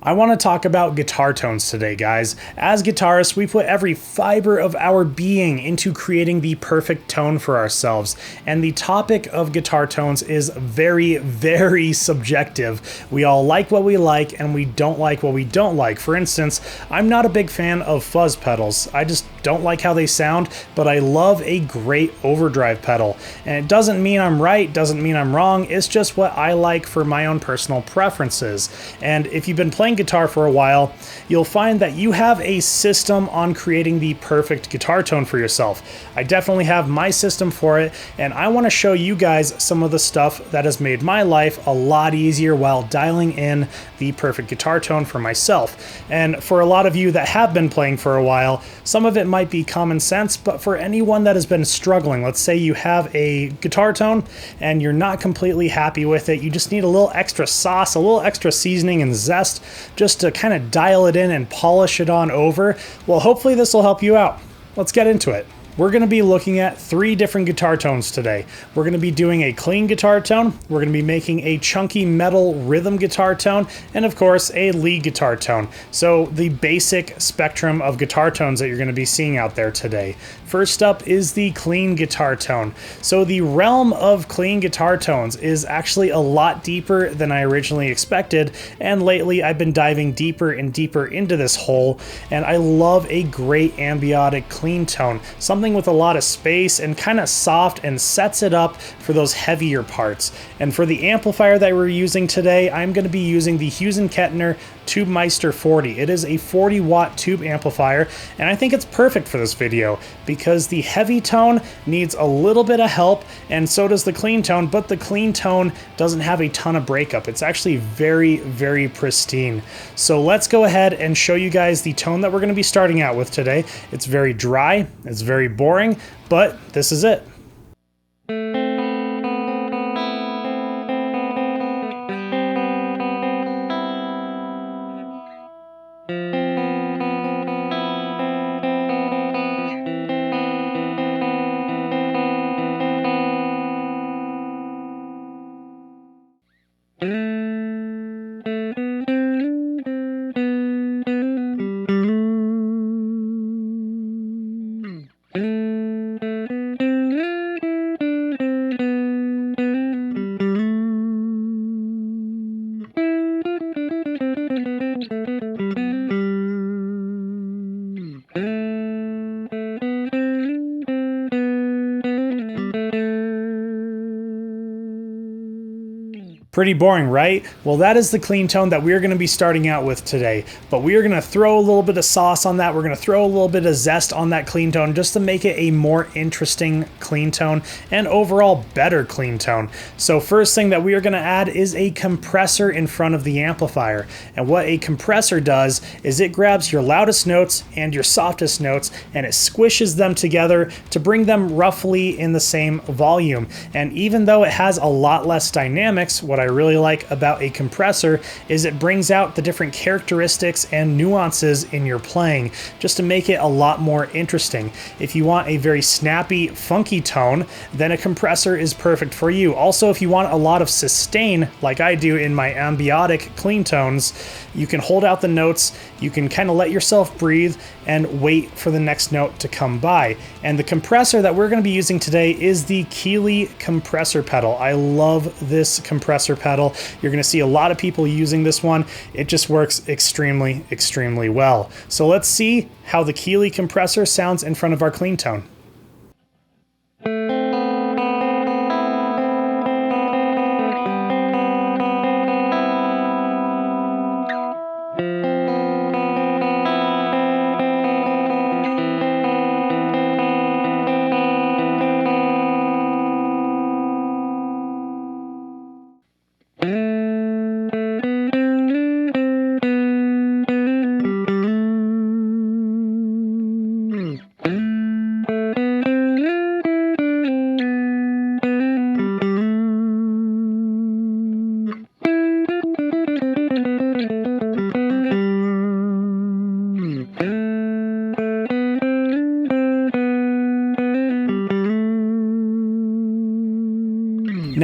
I want to talk about guitar tones today, guys. As guitarists, we put every fiber of our being into creating the perfect tone for ourselves. And the topic of guitar tones is very, very subjective. We all like what we like and we don't like what we don't like. For instance, I'm not a big fan of fuzz pedals. I just don't like how they sound, but I love a great overdrive pedal. And it doesn't mean I'm right, doesn't mean I'm wrong. It's just what I like for my own personal preferences. And if you've been playing guitar for a while, you'll find that you have a system on creating the perfect guitar tone for yourself. I definitely have my system for it, and I want to show you guys some of the stuff that has made my life a lot easier while dialing in the perfect guitar tone for myself. And for a lot of you that have been playing for a while, some of it might be common sense, but for anyone that has been struggling, let's say you have a guitar tone and you're not completely happy with it, you just need a little extra sauce, a little extra seasoning and zest, just to kind of dial it in and polish it on over. Well, hopefully this will help you out. Let's get into it. We're going to be looking at 3 different guitar tones today. We're going to be doing a clean guitar tone, we're going to be making a chunky metal rhythm guitar tone, and of course a lead guitar tone. So the basic spectrum of guitar tones that you're going to be seeing out there today. First up is the clean guitar tone. So the realm of clean guitar tones is actually a lot deeper than I originally expected, and lately I've been diving deeper and deeper into this hole, and I love a great ambiotic clean tone. Something with a lot of space and kind of soft and sets it up for those heavier parts. And for the amplifier that we're using today, I'm going to be using the Hughes & Kettner TubeMeister 40. It is a 40 watt tube amplifier, and I think it's perfect for this video because the heavy tone needs a little bit of help, and so does the clean tone, but the clean tone doesn't have a ton of breakup. It's actually very, very pristine. So let's go ahead and show you guys the tone that we're going to be starting out with today. It's very dry, it's very boring, but this is it. Pretty boring, right? Well, that is the clean tone that we're going to be starting out with today. But we are going to throw a little bit of sauce on that. We're going to throw a little bit of zest on that clean tone just to make it a more interesting clean tone and overall better clean tone. So first thing that we are going to add is a compressor in front of the amplifier. And what a compressor does is it grabs your loudest notes and your softest notes and it squishes them together to bring them roughly in the same volume. And even though it has a lot less dynamics, what I really like about a compressor is it brings out the different characteristics and nuances in your playing just to make it a lot more interesting. If you want a very snappy, funky tone, then a compressor is perfect for you. Also, if you want a lot of sustain, like I do in my ambiotic clean tones, you can hold out the notes, you can kind of let yourself breathe and wait for the next note to come by. And the compressor that we're going to be using today is the Keeley compressor pedal. I love this compressor pedal. You're going to see a lot of people using this one. It just works extremely, extremely well. So let's see how the Keeley compressor sounds in front of our clean tone.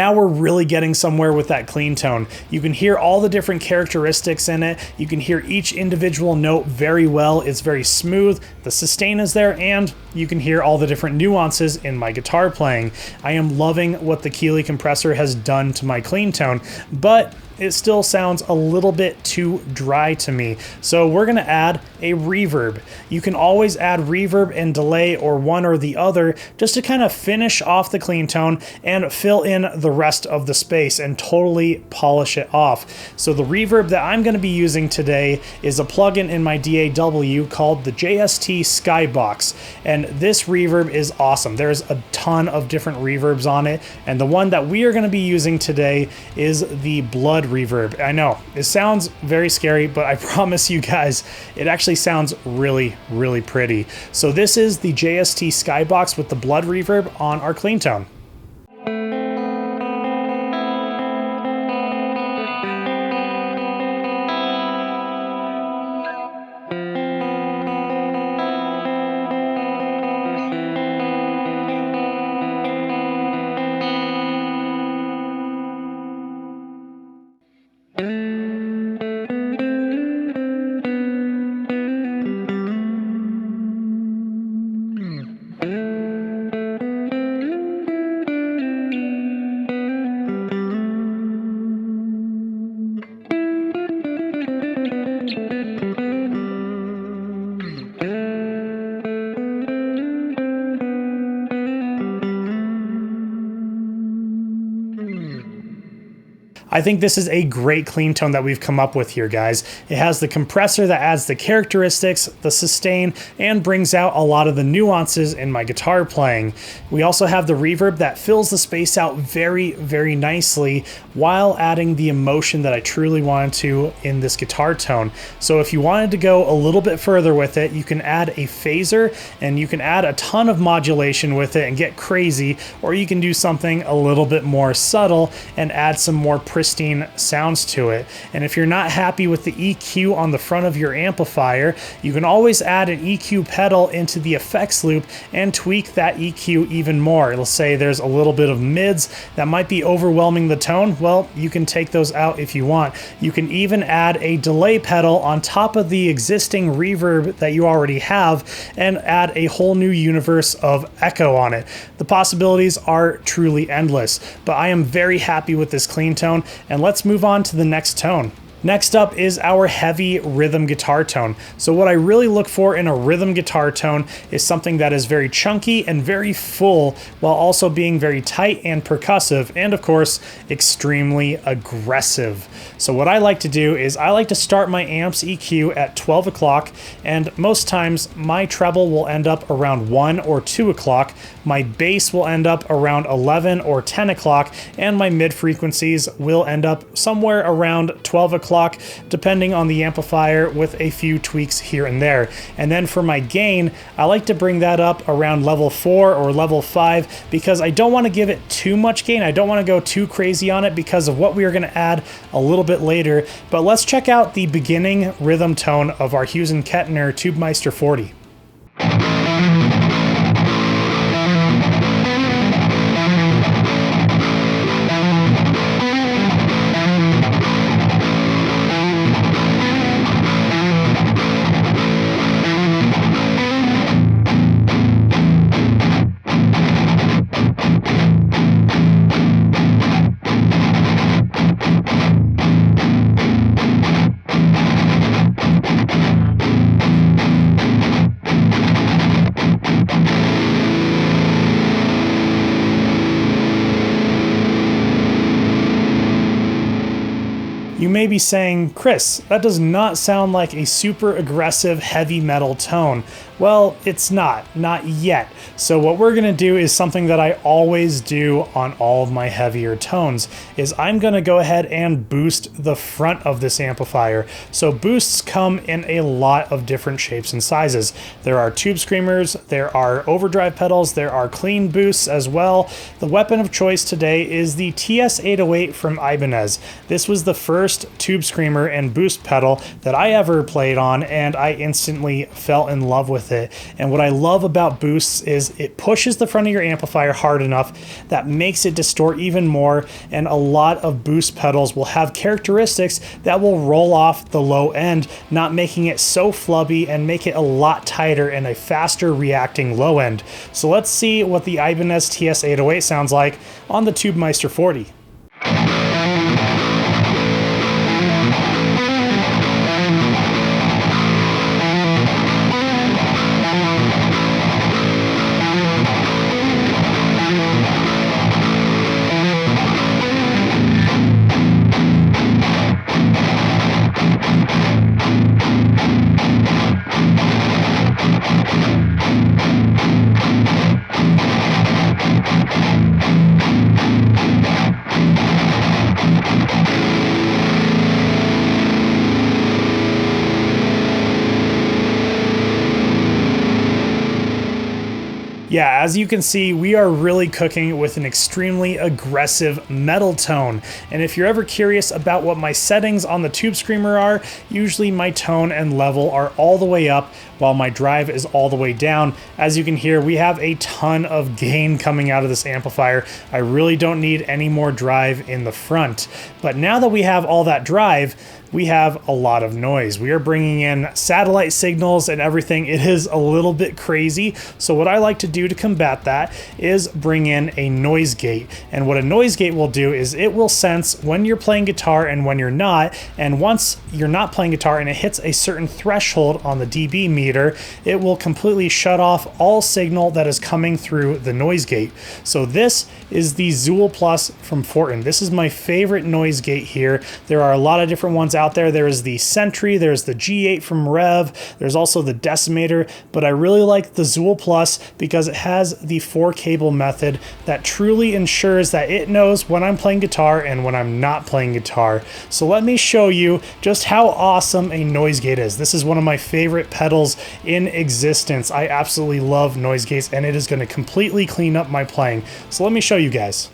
Now we're really getting somewhere with that clean tone. You can hear all the different characteristics in it. You can hear each individual note very well. It's very smooth. The sustain is there, and you can hear all the different nuances in my guitar playing. I am loving what the Keeley compressor has done to my clean tone, but it still sounds a little bit too dry to me. So we're gonna add a reverb. You can always add reverb and delay, or one or the other, just to kind of finish off the clean tone and fill in the rest of the space and totally polish it off. So the reverb that I'm gonna be using today is a plugin in my DAW called the JST Skybox. And this reverb is awesome. There's a ton of different reverbs on it. And the one that we are gonna be using today is the Blood reverb. I know it sounds very scary, but I promise you guys, it actually sounds really, really pretty. So this is the JST Skybox with the Blood reverb on our clean tone. I think this is a great clean tone that we've come up with here, guys. It has the compressor that adds the characteristics, the sustain, and brings out a lot of the nuances in my guitar playing. We also have the reverb that fills the space out very, very nicely while adding the emotion that I truly wanted to in this guitar tone. So if you wanted to go a little bit further with it, you can add a phaser and you can add a ton of modulation with it and get crazy, or you can do something a little bit more subtle and add some more pristine sounds to it. And if you're not happy with the EQ on the front of your amplifier, you can always add an EQ pedal into the effects loop and tweak that EQ even more. Let's say there's a little bit of mids that might be overwhelming the tone. Well, you can take those out if you want. You can even add a delay pedal on top of the existing reverb that you already have and add a whole new universe of echo on it. The possibilities are truly endless, but I am very happy with this clean tone. And let's move on to the next tone. Next up is our heavy rhythm guitar tone. So what I really look for in a rhythm guitar tone is something that is very chunky and very full while also being very tight and percussive, and of course extremely aggressive. So what I like to do is I like to start my amp's EQ at 12 o'clock, and most times my treble will end up around 1 or 2 o'clock, my bass will end up around 11 or 10 o'clock, and my mid frequencies will end up somewhere around 12 o'clock, depending on the amplifier, with a few tweaks here and there. And then for my gain, I like to bring that up around level 4 or level 5 because I don't want to give it too much gain. I don't want to go too crazy on it because of what we are going to add a little bit later. But let's check out the beginning rhythm tone of our Hughes & Kettner Tubemeister 40. You may be saying, Chris, that does not sound like a super aggressive heavy metal tone. Well, it's not yet. So what we're gonna do is something that I always do on all of my heavier tones, is I'm gonna go ahead and boost the front of this amplifier. So boosts come in a lot of different shapes and sizes. There are tube screamers, there are overdrive pedals, there are clean boosts as well. The weapon of choice today is the TS-808 from Ibanez. This was the first tube screamer and boost pedal that I ever played on, and I instantly fell in love with with it. And what I love about boosts is it pushes the front of your amplifier hard enough that makes it distort even more, and a lot of boost pedals will have characteristics that will roll off the low end, not making it so flubby and make it a lot tighter and a faster reacting low end. So let's see what the Ibanez TS-808 sounds like on the Tubemeister 40. Yeah, as you can see, we are really cooking with an extremely aggressive metal tone. And if you're ever curious about what my settings on the Tube Screamer are, usually my tone and level are all the way up while my drive is all the way down. As you can hear, we have a ton of gain coming out of this amplifier. I really don't need any more drive in the front. But now that we have all that drive, we have a lot of noise. We are bringing in satellite signals and everything. It is a little bit crazy. So what I like to do to combat that is bring in a noise gate. And what a noise gate will do is it will sense when you're playing guitar and when you're not. And once you're not playing guitar and it hits a certain threshold on the dB meter, it will completely shut off all signal that is coming through the noise gate. So this is the Zool Plus from Fortin. This is my favorite noise gate here. There are a lot of different ones out there. There is the Sentry, there's the G8 from Rev, there's also the Decimator, but I really like the Zool Plus because it has the 4-cable method that truly ensures that it knows when I'm playing guitar and when I'm not playing guitar. So let me show you just how awesome a noise gate is. This is one of my favorite pedals in existence. I absolutely love noise gates, and it is going to completely clean up my playing. So let me show you guys.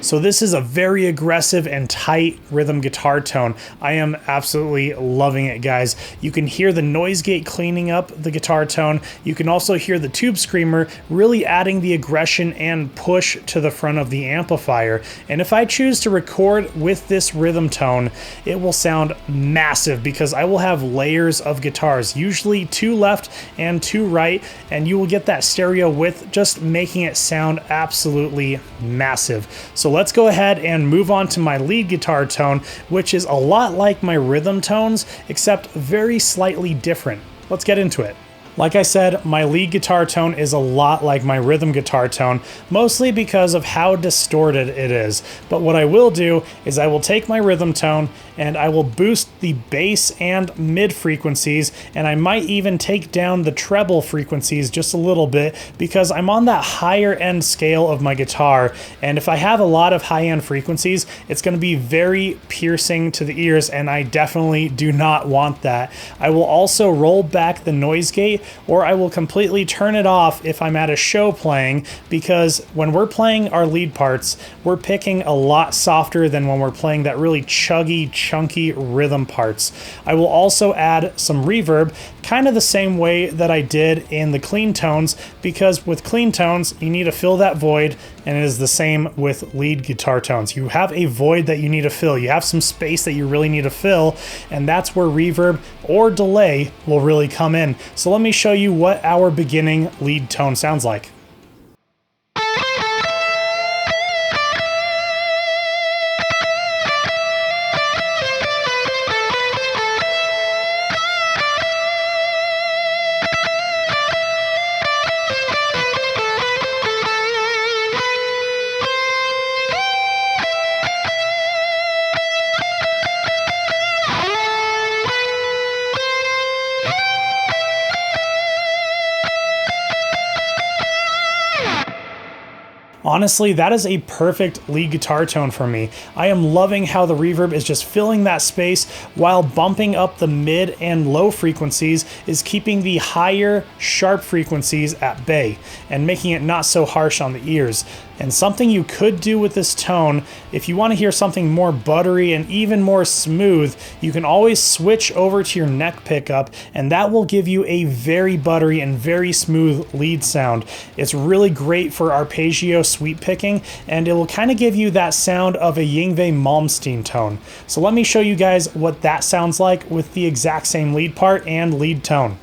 So this is a very aggressive and tight rhythm guitar tone. I am absolutely loving it, guys. You can hear the noise gate cleaning up the guitar tone. You can also hear the Tube Screamer really adding the aggression and push to the front of the amplifier. And if I choose to record with this rhythm tone, it will sound massive because I will have layers of guitars, usually 2 left and 2 right, and you will get that stereo width just making it sound absolutely massive. So let's go ahead and move on to my lead guitar tone, which is a lot like my rhythm tones, except very slightly different. Let's get into it. Like I said, my lead guitar tone is a lot like my rhythm guitar tone, mostly because of how distorted it is. But what I will do is I will take my rhythm tone and I will boost the bass and mid frequencies, and I might even take down the treble frequencies just a little bit because I'm on that higher end scale of my guitar, and if I have a lot of high end frequencies, it's going to be very piercing to the ears, and I definitely do not want that. I will also roll back the noise gate, or I will completely turn it off if I'm at a show playing, because when we're playing our lead parts, we're picking a lot softer than when we're playing that really chuggy, chunky rhythm parts. I will also add some reverb, kind of the same way that I did in the clean tones, because with clean tones, you need to fill that void, and it is the same with lead guitar tones. You have a void that you need to fill. You have some space that you really need to fill, and that's where reverb or delay will really come in. So let me show you what our beginning lead tone sounds like. Honestly, that is a perfect lead guitar tone for me. I am loving how the reverb is just filling that space while bumping up the mid and low frequencies is keeping the higher sharp frequencies at bay and making it not so harsh on the ears. And something you could do with this tone, if you want to hear something more buttery and even more smooth, you can always switch over to your neck pickup, and that will give you a very buttery and very smooth lead sound. It's really great for arpeggio sweep picking, and it will kind of give you that sound of a Yngwie Malmsteen tone. So let me show you guys what that sounds like with the exact same lead part and lead tone.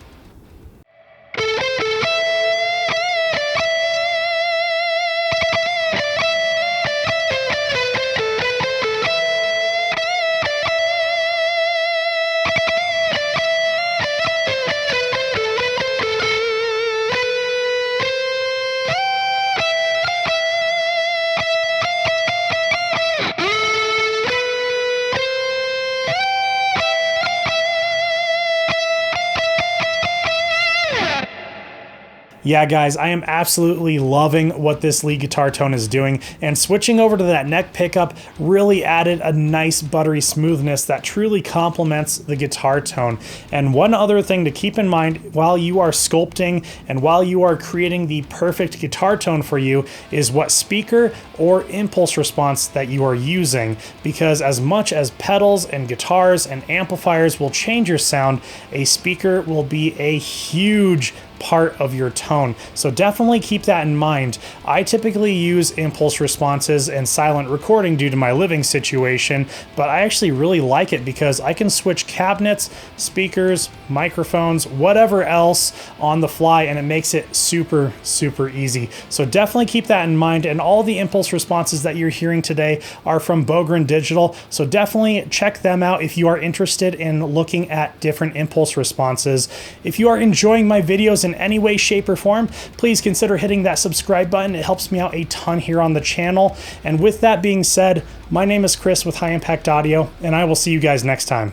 Yeah, guys, I am absolutely loving what this lead guitar tone is doing, and switching over to that neck pickup really added a nice buttery smoothness that truly complements the guitar tone. And one other thing to keep in mind while you are sculpting and while you are creating the perfect guitar tone for you is what speaker or impulse response that you are using, because as much as pedals and guitars and amplifiers will change your sound, a speaker will be a huge part of your tone. So definitely keep that in mind. I typically use impulse responses and silent recording due to my living situation, but I actually really like it because I can switch cabinets, speakers, microphones, whatever else on the fly, and it makes it super, super easy. So definitely keep that in mind, and all the impulse responses that you're hearing today are from Bogren Digital, so definitely check them out if you are interested in looking at different impulse responses. If you are enjoying my videos in any way, shape, or form, please consider hitting that subscribe button. It helps me out a ton here on the channel. And with that being said, my name is Chris with High Impact Audio, and I will see you guys next time.